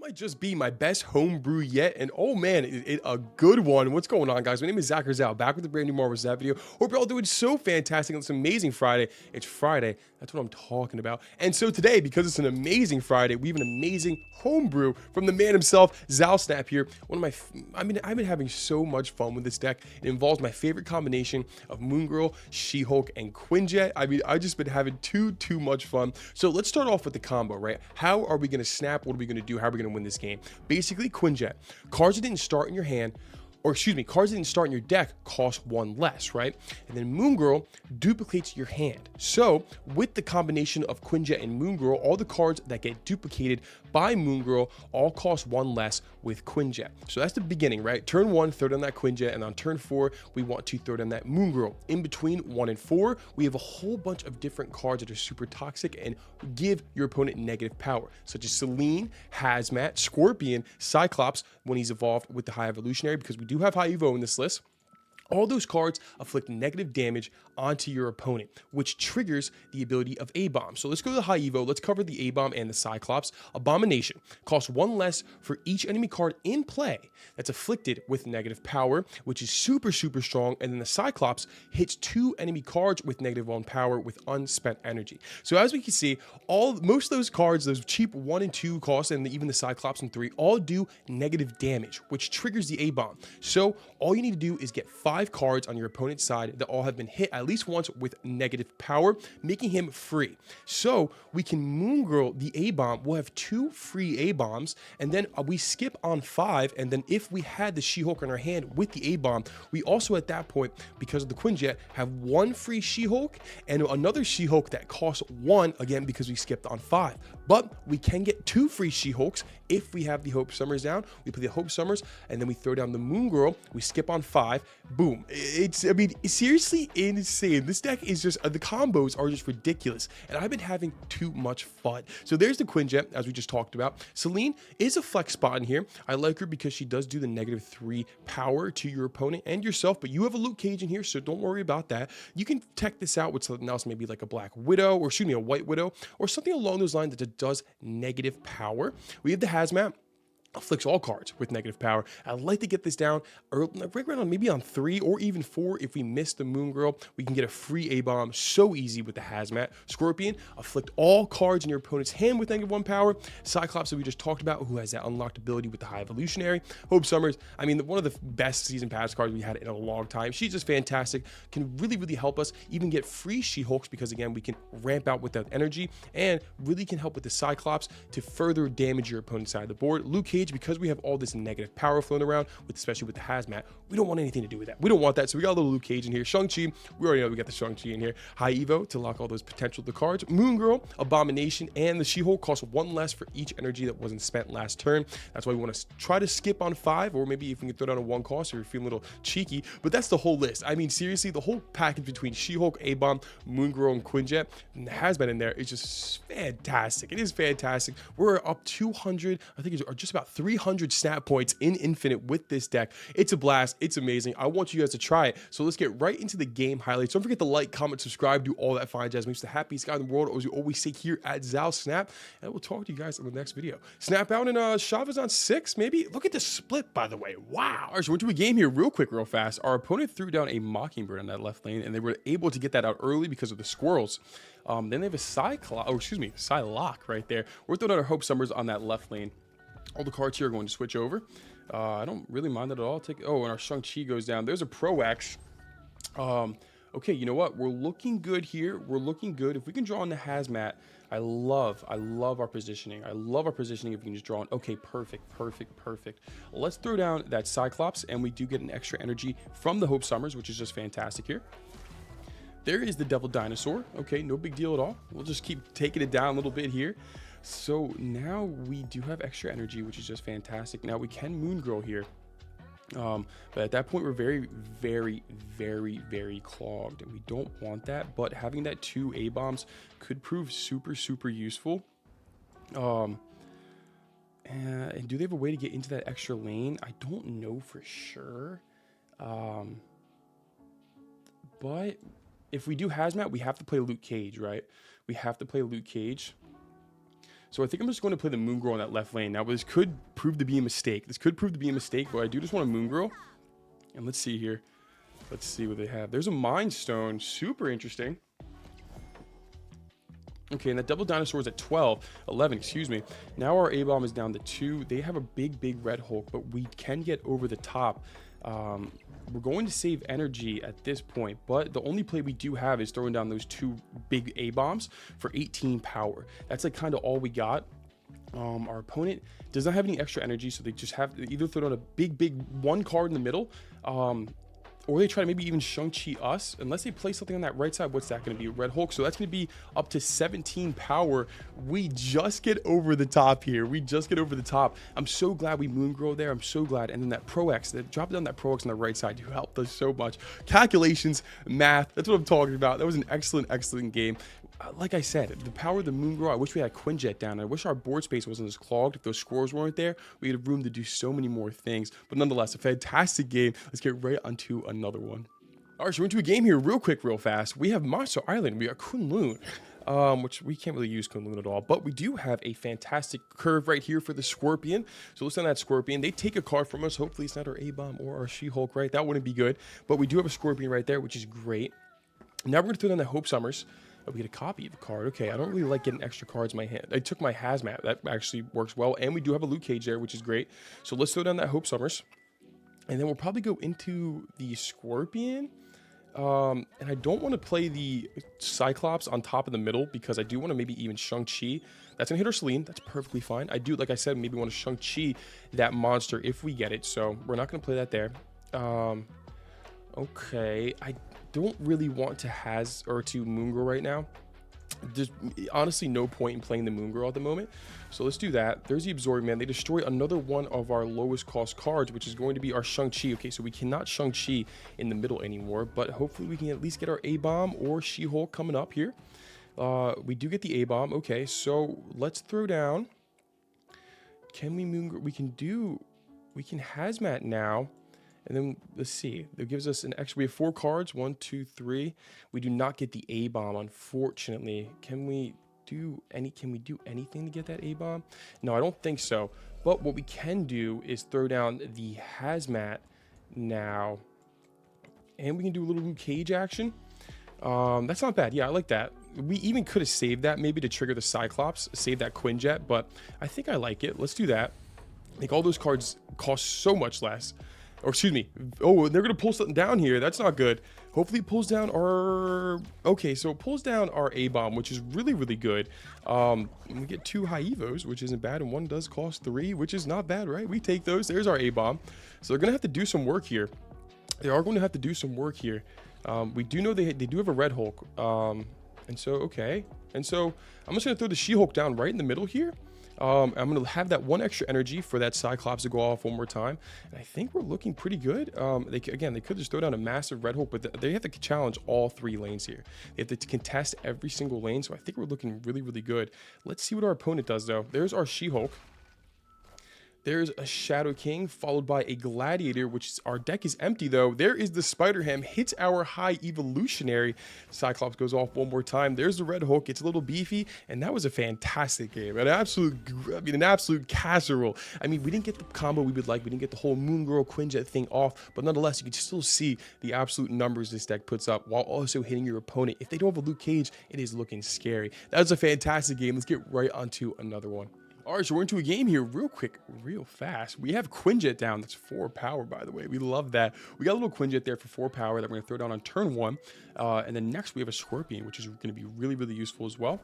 might just be my best homebrew yet, and oh man, a good one. What's going on, guys? My name is Zach Rizal, back with a brand new Marvel Snap video. Hope you're all doing so fantastic on this amazing Friday. It's Friday, that's what I'm talking about. And so today, because it's an amazing Friday, we have an amazing homebrew from the man himself, Zal Snap here. I've been having so much fun with this deck. It involves my favorite combination of Moon Girl, She-Hulk, and Quinjet. I've just been having too much fun. So let's start off with the combo, right? How are we gonna snap? What are we gonna do? How are we gonna win this game? Basically, Quinjet. Cards that didn't start in your hand, or excuse me, cards that didn't start in your deck cost one less, right? And then Moon Girl duplicates your hand. So with the combination of Quinjet and Moon Girl, all the cards that get duplicated by Moon Girl all cost one less with Quinjet. So that's the beginning, right? Turn 1, throw down that Quinjet, and on turn 4, we want to throw down that Moon Girl. In between 1 and 4, we have a whole bunch of different cards that are super toxic and give your opponent negative power, such as Selene, Hazmat, Scorpion, Cyclops when he's evolved with the High Evolutionary, because we do have High Evo in this list. All those cards afflict negative damage onto your opponent, which triggers the ability of A-Bomb. So let's go to the High Evo. Let's cover the A-Bomb and the Cyclops. Abomination costs 1 less for each enemy card in play that's afflicted with negative power, which is super strong. And then the Cyclops hits 2 enemy cards with -1 power with unspent energy. So as we can see, most of those cards, those cheap 1 and 2 costs, and even the Cyclops and 3, all do negative damage, which triggers the A-Bomb. So all you need to do is get 5 cards on your opponent's side that all have been hit at least once with negative power, making him free. So we can Moon Girl the A-Bomb. We'll have 2 free A-Bombs, and then we skip on 5, and then if we had the She-Hulk in our hand with the A-Bomb, we also at that point, because of the Quinjet, have 1 free She-Hulk and another She-Hulk that costs 1, again, because we skipped on 5. But we can get 2 free She-Hulks if we have the Hope Summers down. We play the Hope Summers, and then we throw down the Moon Girl. We skip on 5. Boom. It's seriously insane. This deck is just, the combos are just ridiculous, and I've been having too much fun. So there's the Quinjet, as we just talked about. Selene is a flex spot in here. I like her because she does do the -3 power to your opponent and yourself, but you have a Luke Cage in here, so don't worry about that. You can tech this out with something else, maybe like a Black Widow, or excuse me, a White Widow, or something along those lines that does negative power. We have the Hazmat. Afflicts all cards with negative power. I'd like to get this down early, right around maybe on 3 or even 4. If we miss the Moon Girl, we can get a free A-Bomb so easy with the Hazmat. Scorpion, afflict all cards in your opponent's hand with -1 power. Cyclops, that we just talked about, who has that unlocked ability with the High Evolutionary. Hope Summers, one of the best season pass cards we had in a long time. She's just fantastic, can really help us even get free She-Hulks, because again, we can ramp out with that energy, and really can help with the Cyclops to further damage your opponent's side of the board. Luke Cage, because we have all this negative power flowing around, especially with the Hazmat, we don't want anything to do with that. We don't want that, so we got a little Luke Cage in here. Shang-Chi, we already know we got the Shang-Chi in here. High Evo to lock all those potential the cards. Moon Girl, Abomination, and the She-Hulk cost 1 less for each energy that wasn't spent last turn. That's why we want to try to skip on 5, or maybe if we can throw down a 1 cost, or you're feeling a little cheeky. But that's the whole list. Seriously, the whole package between She-Hulk, A-Bomb, Moon Girl, and Quinjet, and the Hazmat in there is just fantastic. It is fantastic. We're up 200, I think it's just about 300 snap points in Infinite with this deck. It's a blast. It's amazing. I want you guys to try it. So let's get right into the game highlights. Don't forget to like, comment, subscribe, do all that fine jazz. Makes the happiest guy in the world, as you always say here at Zal Snap. And we'll talk to you guys in the next video. Snap out, and Chavez on 6, maybe. Look at the split, by the way. Wow. All right, so we're to a game here real quick, real fast. Our opponent threw down a Mockingbird on that left lane, and they were able to get that out early because of the squirrels. Then they have a Psylocke right there. We're throwing out our Hope Summers on that left lane. All the cards here are going to switch over. I don't really mind that at all. And our Shang-Chi goes down. There's a Pro X. Okay, you know what? We're looking good here. We're looking good. If we can draw on the Hazmat, I love our positioning. I love our positioning if we can just draw on. Okay, perfect. Let's throw down that Cyclops, and we do get an extra energy from the Hope Summers, which is just fantastic here. There is the Devil Dinosaur. Okay, no big deal at all. We'll just keep taking it down a little bit here. So now we do have extra energy, which is just fantastic. Now we can Moon Girl here. But at that point, we're very clogged, and we don't want that. But having that 2 A-Bombs could prove super useful. And do they have a way to get into that extra lane? I don't know for sure. But if we do Hazmat, we have to play Luke Cage, right? We have to play Luke Cage. So I think I'm just going to play the Moon Girl on that left lane. Now, this could prove to be a mistake. But I do just want a Moon Girl. And let's see here. Let's see what they have. There's a Mind Stone. Super interesting. Okay, and that double dinosaur is at 11, excuse me. Now our A-Bomb is down to 2. They have a big Red Hulk, but we can get over the top. We're going to save energy at this point, but the only play we do have is throwing down those 2 big A-Bombs for 18 power. That's like kind of all we got. Our opponent does not have any extra energy, so they just have to either throw down a big 1 card in the middle, or they try to maybe even Shang-Chi us. Unless they play something on that right side, what's that going to be? Red Hulk. So that's going to be up to 17 power. We just get over the top here. I'm so glad we Moon Girl there. I'm so glad. And then that Pro X, that dropped down that Pro X on the right side, who helped us so much. Calculations, math, that's what I'm talking about. That was an excellent game. Like I said, the power of the Moon Girl, I wish we had Quinjet down. I wish our board space wasn't as clogged. If those scores weren't there, we had room to do so many more things. But nonetheless, a fantastic game. Let's get right onto another one. All right, so we're into a game here real quick, real fast. We have Monster Island. We got Kunlun, which we can't really use Kunlun at all. But we do have a fantastic curve right here for the Scorpion. So let's send that Scorpion. They take a card from us. Hopefully it's not our A-Bomb or our She-Hulk, right? That wouldn't be good. But we do have a Scorpion right there, which is great. Now we're going to throw down that Hope Summers. Oh, we get a copy of the card. Okay, I don't really like getting extra cards in my hand. I took my Hazmat. That actually works well. And we do have a Luke Cage there, which is great. So let's throw down that Hope Summers. And then we'll probably go into the Scorpion. And I don't want to play the Cyclops on top of the middle because I do want to maybe even Shang-Chi. That's going to hit our Selene. That's perfectly fine. I do, like I said, maybe want to Shang-Chi that monster if we get it. So we're not going to play that there. Okay, I don't really want to Moon Girl right now. There's honestly no point in playing the Moon Girl at the moment. So let's do that. There's the Absorb Man. They destroy another one of our lowest cost cards, which is going to be our Shang-Chi. Okay, so we cannot Shang-Chi in the middle anymore, but hopefully we can at least get our A-Bomb or She-Hulk coming up here. We do get the A-Bomb. Okay, so let's throw down. Can we Moon Girl? We can Hazmat now. And then let's see, that gives us an extra. We have 4 cards, 1, 2, 3. We do not get the A-Bomb, unfortunately. Can we do anything to get that A-Bomb? No, I don't think so. But what we can do is throw down the Hazmat now. And we can do a little Luke Cage action. That's not bad. Yeah, I like that. We even could have saved that maybe to trigger the Cyclops, save that Quinjet, but I think I like it. Let's do that. Make all those cards cost so much less. Or excuse me. Oh, they're going to pull something down here. That's not good. Hopefully it pulls down our... Okay, so it pulls down our A-Bomb, which is really, really good. We get 2 high Evos, which isn't bad. And 1 does cost 3, which is not bad, right? We take those. There's our A-Bomb. So they're going to have to do some work here. They are going to have to do some work here. We do know they do have a Red Hulk. And so, okay. And so I'm just going to throw the She-Hulk down right in the middle here. I'm going to have that 1 extra energy for that Cyclops to go off one more time. And I think we're looking pretty good. They could just throw down a massive Red Hulk, but they have to challenge all 3 lanes here. They have to contest every single lane, so I think we're looking really, really good. Let's see what our opponent does, though. There's our She-Hulk. There's a Shadow King, followed by a Gladiator, which is, our deck is empty, though. There is the Spider-Ham, hits our high evolutionary. Cyclops goes off one more time. There's the Red Hulk. It's a little beefy, and that was a fantastic game. An absolute casserole. I mean, we didn't get the combo we would like. We didn't get the whole Moon Girl Quinjet thing off, but nonetheless, you can still see the absolute numbers this deck puts up while also hitting your opponent. If they don't have a Luke Cage, it is looking scary. That was a fantastic game. Let's get right onto another one. All right, so we're into a game here real quick, real fast. We have Quinjet down. That's 4 power, by the way. We love that. We got a little Quinjet there for 4 power that we're going to throw down on turn 1. And then next we have a Scorpion, which is going to be really, really useful as well.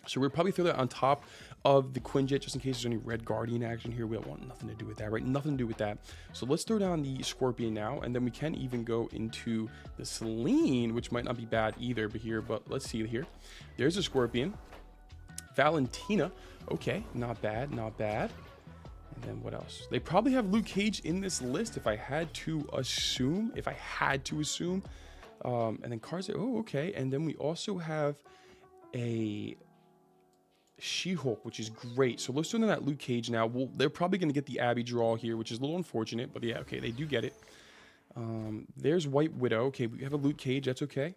So we'll probably throw that on top of the Quinjet just in case there's any Red Guardian action here. We don't want nothing to do with that, right? Nothing to do with that. So let's throw down the Scorpion now, and then we can even go into the Selene, which might not be bad either, but let's see here. There's a Scorpion. Valentina. Okay, not bad, not bad. And then what else? They probably have Luke Cage in this list if I had to assume. And then cards. Oh, okay. And then we also have a She-Hulk, which is great. So let's do that Luke Cage now. They're probably going to get the Abby draw here, which is a little unfortunate. But yeah, okay, they do get it. There's White Widow. Okay, we have a Luke Cage. That's okay.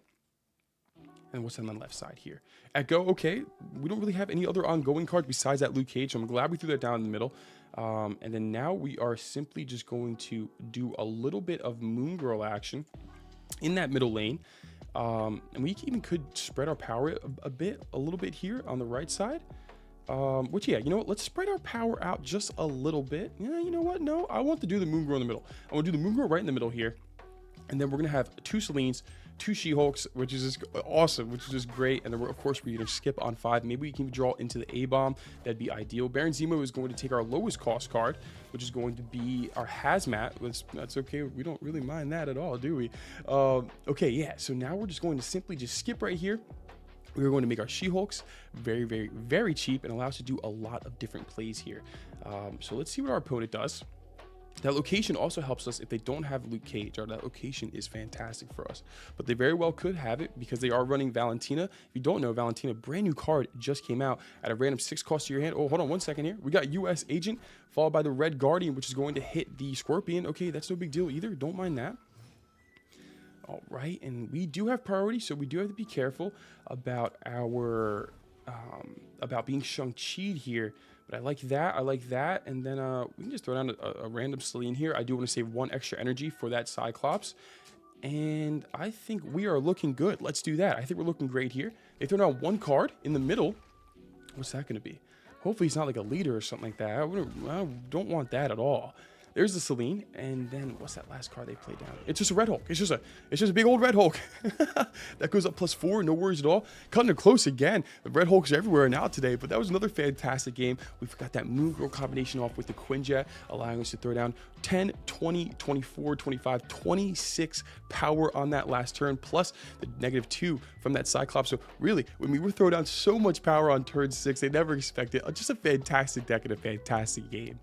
And what's on the left side here? Echo, okay. We don't really have any other ongoing cards besides that Luke Cage, so I'm glad we threw that down in the middle. And then now we are simply just going to do a little bit of Moon Girl action in that middle lane. And we even could spread our power a little bit here on the right side. Which, yeah, you know what? Let's spread our power out just a little bit. Yeah, you know what? No, I want to do the Moon Girl in the middle. I want to do the Moon Girl right in the middle here. And then we're going to have 2 Selines, 2 She-Hulks, which is just awesome, which is just great. And then, of course, we're going to skip on 5. Maybe we can draw into the A-Bomb. That'd be ideal. Baron Zemo is going to take our lowest cost card, which is going to be our Hazmat. That's okay. We don't really mind that at all, do we? Okay, yeah. So now we're just going to simply just skip right here. We're going to make our She-Hulks very, very, very cheap and allow us to do a lot of different plays here. So let's see what our opponent does. That location also helps us if they don't have Luke Cage. Or that location is fantastic for us. But they very well could have it because they are running Valentina. If you don't know, Valentina, brand new card, just came out at a random 6 cost to your hand. Oh, hold on 1 second here. We got US Agent followed by the Red Guardian, which is going to hit the Scorpion. Okay, that's no big deal either. Don't mind that. All right, and we do have priority, so we do have to be careful about our about being Shang-Chi'd here. But I like that, and then we can just throw down a random Selene here. I do want to save 1 extra energy for that Cyclops, and I think we are looking good. Let's do that. I think we're looking great here. They throw down 1 card in the middle. What's that going to be? Hopefully he's not like a leader or something like that. I don't want that at all. There's the Selene, and then what's that last card they played down? It's just a Red Hulk. It's just a big old Red Hulk. That goes up +4, no worries at all. Cutting it close again. The Red Hulks are everywhere now today, but that was another fantastic game. We've got that Moon Girl combination off with the Quinjet, allowing us to throw down 10, 20, 24, 25, 26 power on that last turn, plus the -2 from that Cyclops. So really, when we were throwing down so much power on turn 6, they never expected. Just a fantastic deck and a fantastic game.